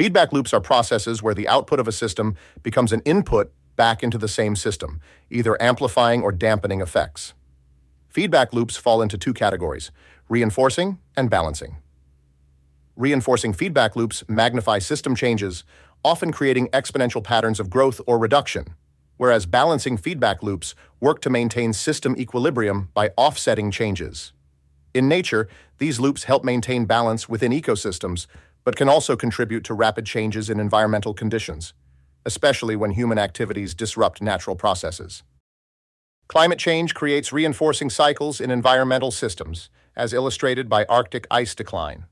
Feedback loops are processes where the output of a system becomes an input back into the same system, either amplifying or dampening effects. Feedback loops fall into two categories: reinforcing and balancing. Reinforcing feedback loops magnify system changes, often creating exponential patterns of growth or reduction, whereas balancing feedback loops work to maintain system equilibrium by offsetting changes. In nature, these loops help maintain balance within ecosystems, but can also contribute to rapid changes in environmental conditions, especially when human activities disrupt natural processes. Climate change creates reinforcing cycles in environmental systems, as illustrated by Arctic ice decline.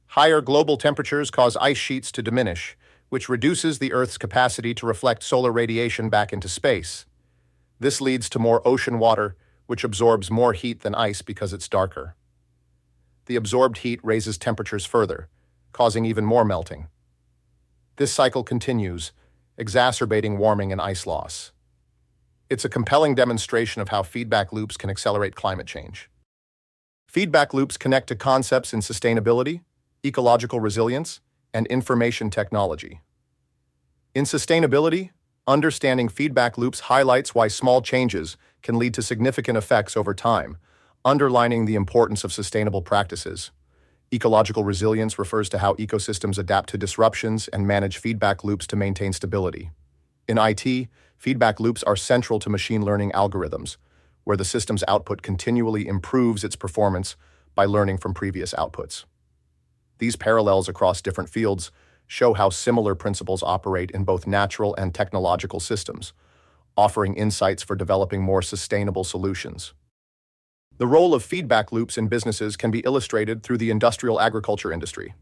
Higher global temperatures cause ice sheets to diminish, which reduces the Earth's capacity to reflect solar radiation back into space. This leads to more ocean water, which absorbs more heat than ice because it's darker. The absorbed heat raises temperatures further, causing even more melting. This cycle continues, exacerbating warming and ice loss. It's a compelling demonstration of how feedback loops can accelerate climate change. Feedback loops connect to concepts in sustainability, ecological resilience, and information technology. In sustainability, understanding feedback loops highlights why small changes can lead to significant effects over time, underlining the importance of sustainable practices. Ecological resilience refers to how ecosystems adapt to disruptions and manage feedback loops to maintain stability. In IT, feedback loops are central to machine learning algorithms, where the system's output continually improves its performance by learning from previous outputs. These parallels across different fields show how similar principles operate in both natural and technological systems, offering insights for developing more sustainable solutions. The role of feedback loops in businesses can be illustrated through the industrial agriculture industry.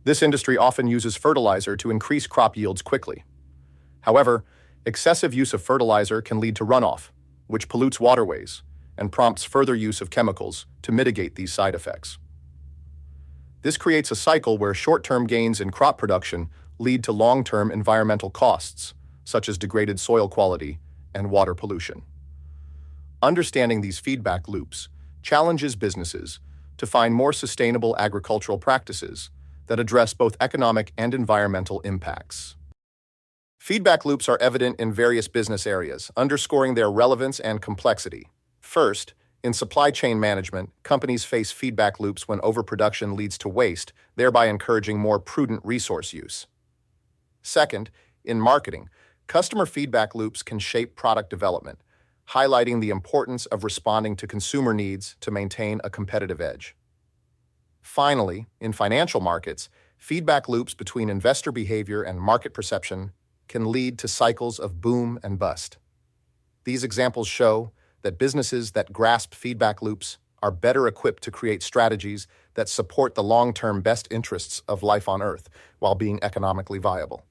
This industry often uses fertilizer to increase crop yields quickly. However, excessive use of fertilizer can lead to runoff, which pollutes waterways and prompts further use of chemicals to mitigate these side effects. This creates a cycle where short-term gains in crop production lead to long-term environmental costs, such as degraded soil quality and water pollution. Understanding these feedback loops challenges businesses to find more sustainable agricultural practices that address both economic and environmental impacts. Feedback loops are evident in various business areas, underscoring their relevance and complexity. First, in supply chain management, companies face feedback loops when overproduction leads to waste, thereby encouraging more prudent resource use. Second, in marketing, customer feedback loops can shape product development, highlighting the importance of responding to consumer needs to maintain a competitive edge. Finally, in financial markets, feedback loops between investor behavior and market perception can lead to cycles of boom and bust. These examples show that businesses that grasp feedback loops are better equipped to create strategies that support the long-term best interests of life on Earth while being economically viable.